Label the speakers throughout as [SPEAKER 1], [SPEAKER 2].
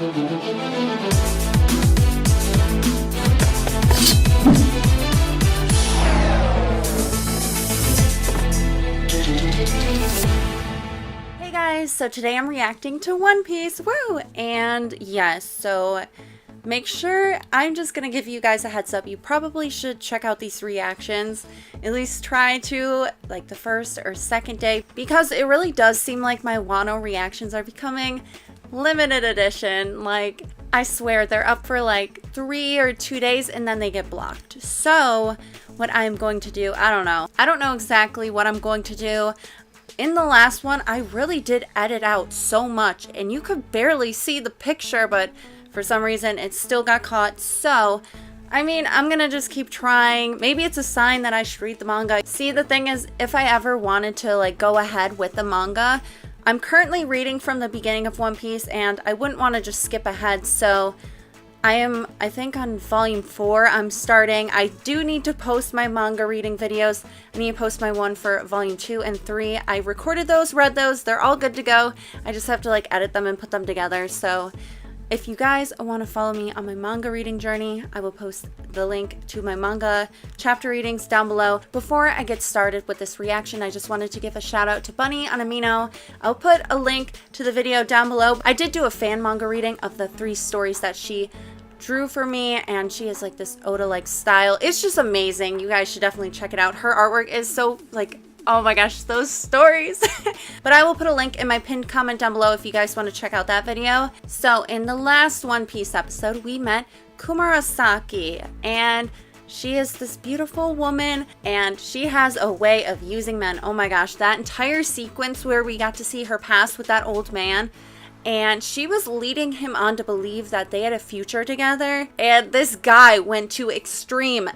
[SPEAKER 1] Hey guys, so today I'm reacting to One Piece, woo! And yes, so make sure, I'm just gonna give you guys a heads up, you probably should check out these reactions, at least try to, like the first or second day, because it really does seem like my Wano reactions are becoming limited edition. Like, I swear, they're up for like 3 or 2 days and then they get blocked. So, what I'm going to do, I don't know exactly what I'm going to do. In the last one, I really did edit out so much, and you could barely see the picture, but for some reason, it still got caught. So, I mean, I'm gonna just keep trying. Maybe it's a sign that I should read the manga. See, the thing is, if I ever wanted to, like, go ahead with the manga, I'm currently reading from the beginning of One Piece, and I wouldn't want to just skip ahead, so I think on volume 4 I'm starting. I do need to post my manga reading videos. I need to post my one for volume 2 and 3. I recorded those, read those, they're all good to go. I just have to like edit them and put them together. So if you guys want to follow me on my manga reading journey, I will post the link to my manga chapter readings down below. Before I get started with this reaction, I just wanted to give a shout out to Bunny on Amino. I'll put a link to the video down below. I did do a fan manga reading of the 3 stories that she drew for me, and she has like this Oda-like style. It's just amazing. You guys should definitely check it out. Her artwork is so like, oh my gosh, those stories. But I will put a link in my pinned comment down below if you guys want to check out that video. So in the last One Piece episode, we met Kumurasaki, and she is this beautiful woman, and she has a way of using men. Oh my gosh, that entire sequence where we got to see her past with that old man, and she was leading him on to believe that they had a future together, and this guy went to extreme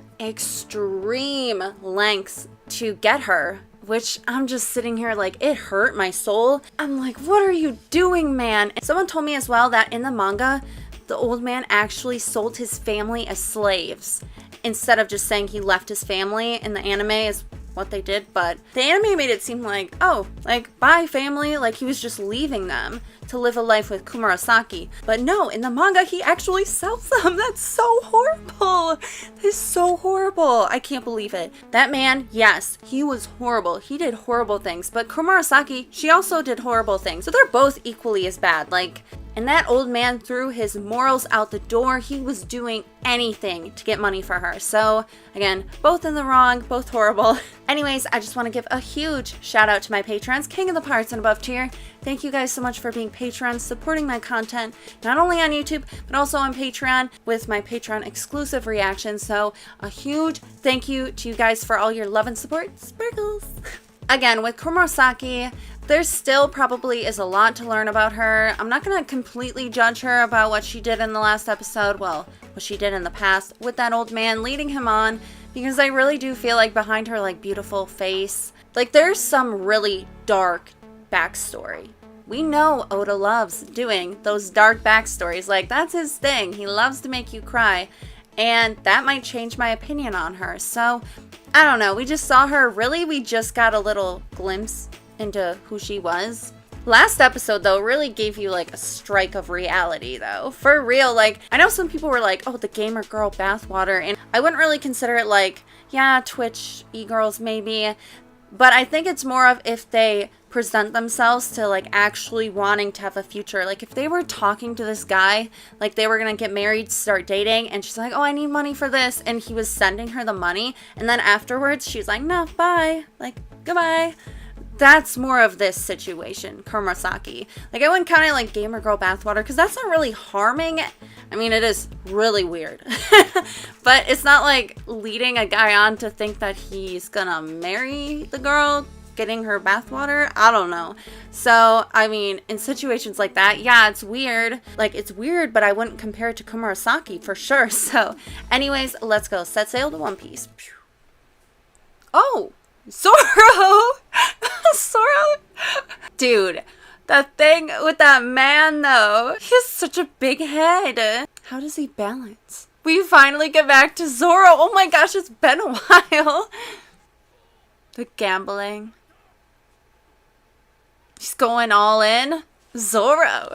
[SPEAKER 1] lengths to get her, which I'm just sitting here like, it hurt my soul. I'm like, what are you doing, man? And someone told me as well that in the manga, the old man actually sold his family as slaves instead of just saying he left his family. In the anime is what they did, but the anime made it seem like, oh, like, bye family, like he was just leaving them to live a life with Kumurasaki. But no, in the manga, he actually sells them. That's so horrible. That's so horrible. I can't believe it. That man, yes, he was horrible. He did horrible things, but Kumurasaki, she also did horrible things. So they're both equally as bad. Like, and that old man threw his morals out the door. He was doing anything to get money for her. So again, both in the wrong, both horrible. Anyways, I just want to give a huge shout out to my patrons, King of the Pirates and above tier. Thank you guys so much for being patrons, supporting my content, not only on YouTube, but also on Patreon with my Patreon exclusive reactions. So a huge thank you to you guys for all your love and support. Sparkles! Again, with Kumurasaki, there still probably is a lot to learn about her. I'm not going to completely judge her about what she did in the last episode, well, what she did in the past with that old man leading him on, because I really do feel like behind her like beautiful face, like there's some really dark backstory. We know Oda loves doing those dark backstories, like that's his thing. He loves to make you cry, and that might change my opinion on her. So I don't know, we just saw her, really we just got a little glimpse into who she was. Last episode though really gave you like a strike of reality though, for real. Like, I know some people were like, oh, the gamer girl bathwater, and I wouldn't really consider it like, yeah, Twitch e-girls maybe, but I think it's more of if they present themselves to like actually wanting to have a future. Like if they were talking to this guy, like they were gonna get married, start dating, and she's like, oh, I need money for this, and he was sending her the money, and then afterwards she's like, no, bye, like goodbye. That's more of this situation, Kumurasaki. Like, I wouldn't count it like gamer girl bathwater, because that's not really harming. I mean, it is really weird. But it's not like leading a guy on to think that he's gonna marry the girl, getting her bathwater. I don't know. So, I mean, in situations like that, yeah, it's weird. Like, it's weird, but I wouldn't compare it to Kumurasaki for sure. So, anyways, let's go. Set sail to One Piece. Oh! Zoro! Zoro! Dude, that thing with that man, though. He has such a big head. How does he balance? We finally get back to Zoro. Oh my gosh, it's been a while. The gambling. He's going all in. Zoro.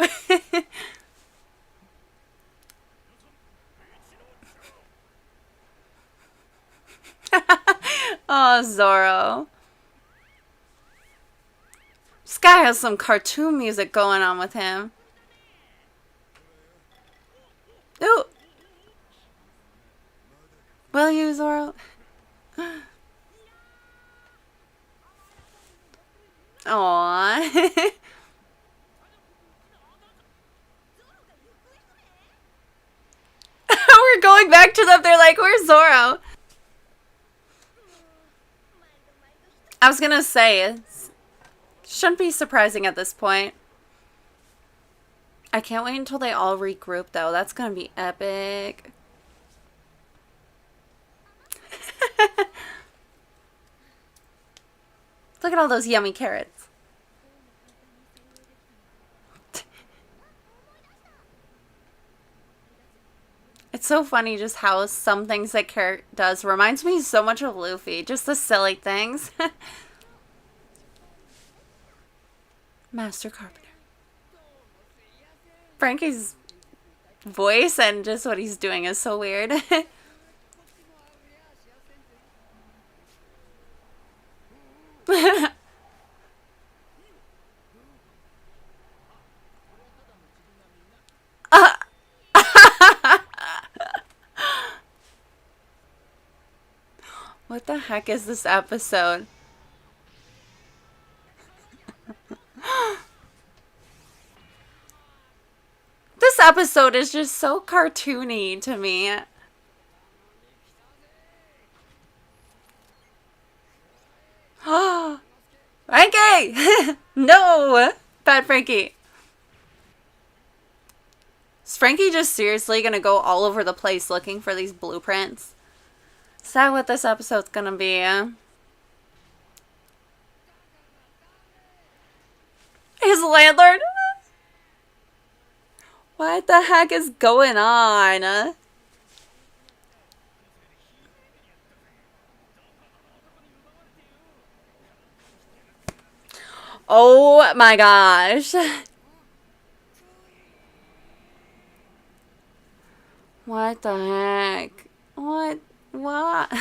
[SPEAKER 1] Oh, Zoro. This guy has some cartoon music going on with him. Ooh. Will you, Zoro? Aww. We're going back to them. They're like, where's Zoro? I was gonna say, it shouldn't be surprising at this point. I can't wait until they all regroup, though. That's gonna be epic. Look at all those yummy carrots. It's so funny just how some things that Carrot does reminds me so much of Luffy. Just the silly things. Master Carpenter. Frankie's voice and just what he's doing is so weird. What the heck is this episode? This episode is just so cartoony to me. Frankie! No! Bad Frankie. Is Frankie just seriously gonna go all over the place looking for these blueprints? Is that what this episode's gonna be? His landlord? What the heck is going on? Oh my gosh. What the heck? What? What?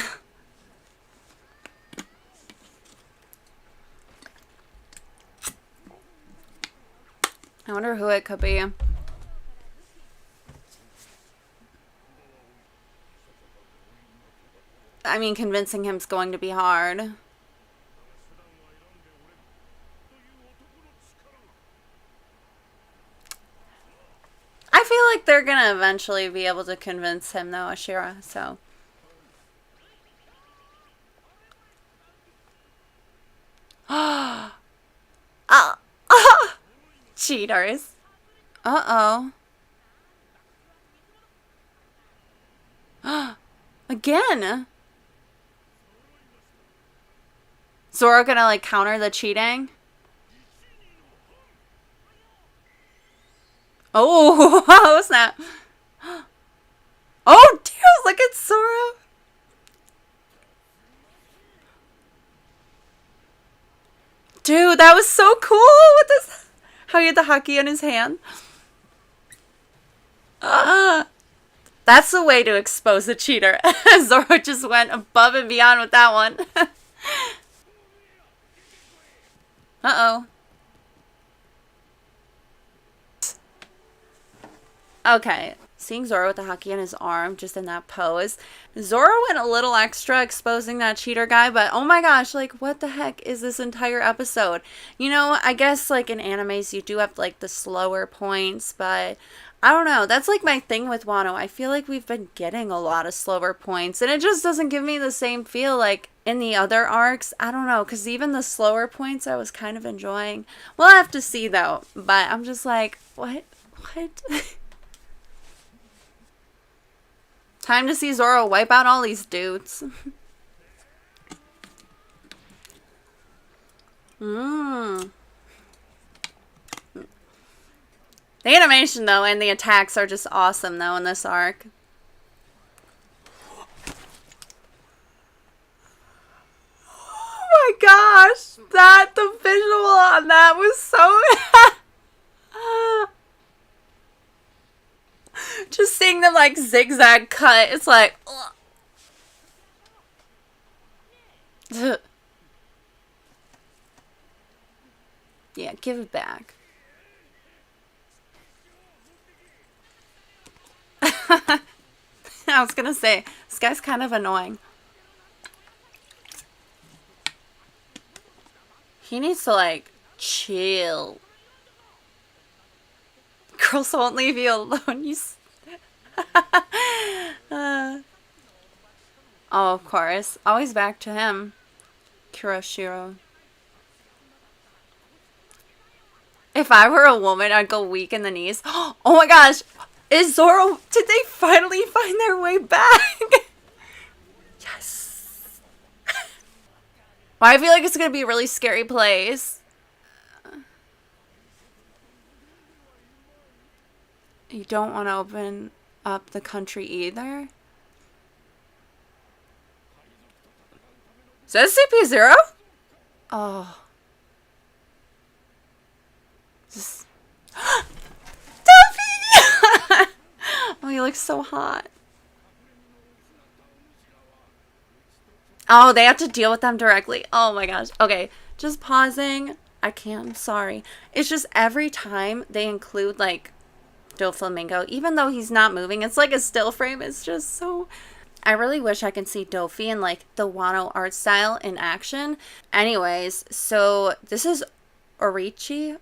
[SPEAKER 1] I wonder who it could be. I mean, convincing him's going to be hard. I feel like they're gonna eventually be able to convince him, though, Ashira, so. Oh. Cheaters. Uh-oh. Again. Zoro gonna, like, counter the cheating? Oh, snap. Oh, dear, look at Zoro. Dude, that was so cool with this. How he had the hockey in his hand. That's the way to expose a cheater. Zoro just went above and beyond with that one. Uh-oh. Okay. Seeing Zoro with the hockey in his arm, just in that pose. Zoro went a little extra exposing that cheater guy, but oh my gosh, like, what the heck is this entire episode? You know, I guess, like, in animes, you do have, like, the slower points, but I don't know. That's, like, my thing with Wano. I feel like we've been getting a lot of slower points, and it just doesn't give me the same feel, like, in the other arcs. I don't know, because even the slower points I was kind of enjoying. We'll have to see, though, but I'm just like, what? Time to see Zoro wipe out all these dudes. The animation, though, and the attacks are just awesome, though, in this arc. Oh my gosh! The visual on that was so... Just seeing them, like, zigzag cut, it's like... Ugh. Yeah, give it back. I was gonna say, this guy's kind of annoying. He needs to, like, chill. Girls won't leave you alone. Oh, of course. Always back to him. Kuroshiro. If I were a woman, I'd go weak in the knees. Oh my gosh! Is Zoro... Did they finally find their way back? Yes! Well, I feel like it's gonna be a really scary place. You don't want to open up the country either? Is that CP0? Oh. Just... Duffy! Oh, he looks so hot. Oh, they have to deal with them directly. Oh my gosh. Okay, just pausing. I can't, I'm sorry. It's just every time they include, like, Doflamingo, even though he's not moving, it's like a still frame. It's just so... I really wish I could see Dofi in, like, the Wano art style in action. Anyways, so this is Orochi.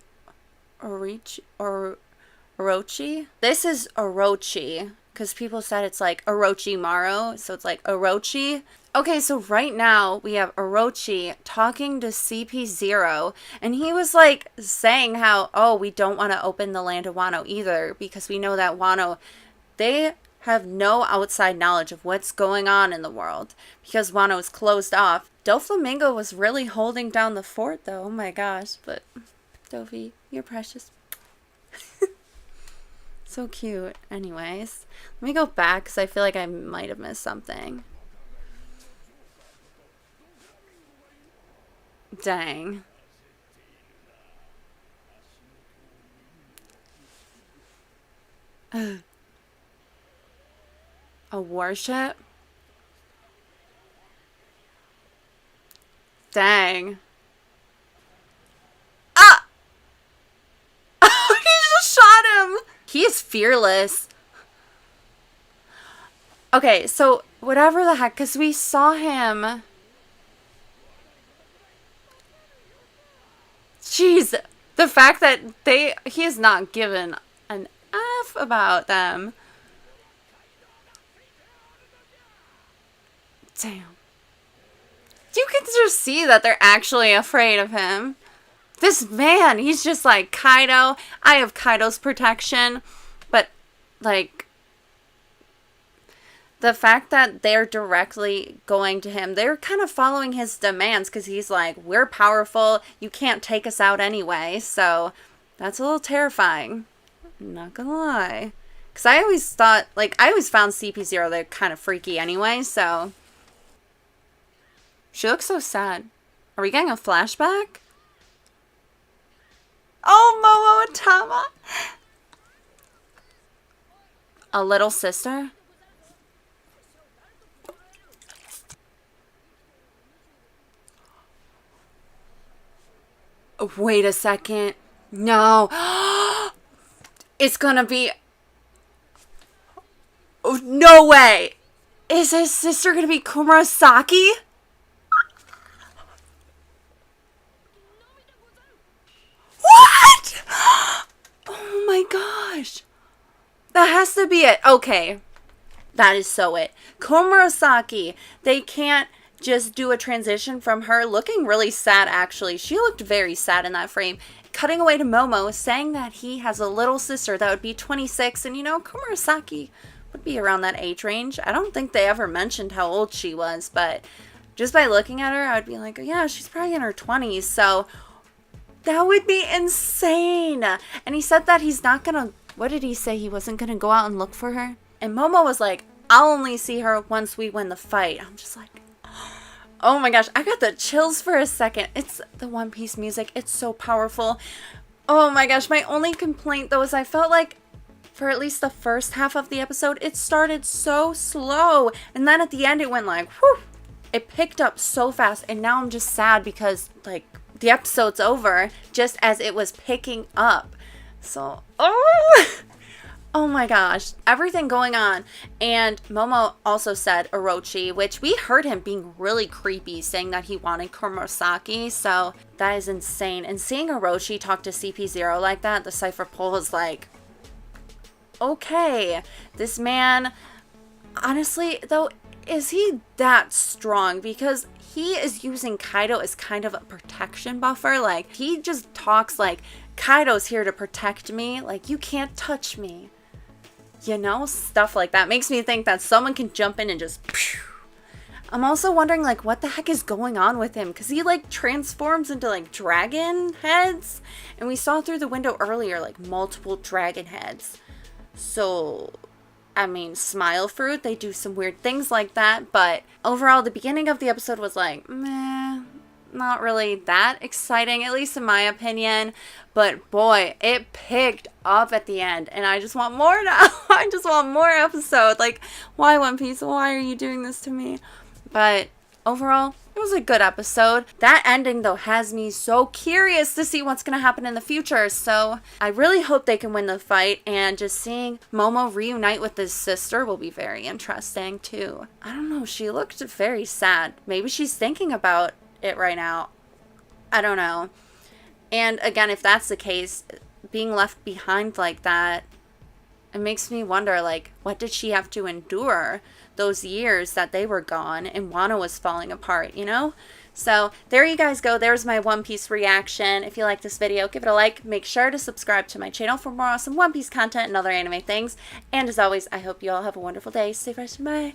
[SPEAKER 1] This is Orochi, because people said it's like Orochimaru, so it's like Orochi. Okay, so right now we have Orochi talking to CP0, and he was like saying how, oh, we don't want to open the land of Wano either, because we know that Wano, they have no outside knowledge of what's going on in the world, because Wano is closed off. Doflamingo was really holding down the fort though, oh my gosh, but Dofi, you're precious. So cute. Anyways, let me go back because I feel like I might have missed something. Dang. A warship? Dang. Ah! He just shot him! He is fearless. Okay, so whatever the heck, because we saw him... Jeez, the fact that he is not given an F about them. Damn. You can just see that they're actually afraid of him. This man, he's just like, Kaido, I have Kaido's protection. But, like, the fact that they're directly going to him, they're kind of following his demands because he's like, we're powerful, you can't take us out anyway. So, that's a little terrifying. I'm not gonna lie. Because I always thought, like, I always found CP0, they're kind of freaky anyway, so. She looks so sad. Are we getting a flashback? Oh, Momo Atama. A little sister? Wait a second. No. It's gonna be... Oh, no way. Is his sister gonna be Komurasaki? What? Oh my gosh. That has to be it. Okay. That is so it. Komurasaki. They can't just do a transition from her looking really sad, actually. She looked very sad in that frame. Cutting away to Momo, saying that he has a little sister that would be 26. And, you know, Komurasaki would be around that age range. I don't think they ever mentioned how old she was. But just by looking at her, I would be like, oh, yeah, she's probably in her 20s. So... that would be insane. And he said that he's not gonna... What did he say? He wasn't gonna go out and look for her? And Momo was like, I'll only see her once we win the fight. I'm just like... Oh my gosh. I got the chills for a second. It's the One Piece music. It's so powerful. Oh my gosh. My only complaint, though, is I felt like... for at least the first half of the episode, it started so slow. And then at the end, it went like... whew. It picked up so fast, and now I'm just sad because, like, the episode's over just as it was picking up. So, oh my gosh, everything going on. And Momo also said Orochi, which we heard him being really creepy, saying that he wanted Kurosaki. So that is insane. And seeing Orochi talk to CP0 like that, the Cypher Pole is like, okay, this man, honestly, though, is he that strong? Because he is using Kaido as kind of a protection buffer. Like, he just talks like, Kaido's here to protect me. Like, you can't touch me. You know, stuff like that makes me think that someone can jump in and just... I'm also wondering, like, what the heck is going on with him? Because he, like, transforms into, like, dragon heads. And we saw through the window earlier, like, multiple dragon heads. So, I mean, Smile Fruit, they do some weird things like that. But overall, the beginning of the episode was like, meh, not really that exciting, at least in my opinion. But boy, it picked up at the end, and I just want more now. I just want more episode. Like, why, One Piece? Why are you doing this to me? But overall, it was a good episode. That ending, though, has me so curious to see what's going to happen in the future. So I really hope they can win the fight, and just seeing Momo reunite with his sister will be very interesting, too. I don't know. She looked very sad. Maybe she's thinking about it right now. I don't know. And again, if that's the case, being left behind like that, it makes me wonder, like, what did she have to endure those years that they were gone and Wano was falling apart, you know? So there you guys go. There's my One Piece reaction. If you like this video, give it a like. Make sure to subscribe to my channel for more awesome One Piece content and other anime things. And as always, I hope you all have a wonderful day. Stay fresh and bye.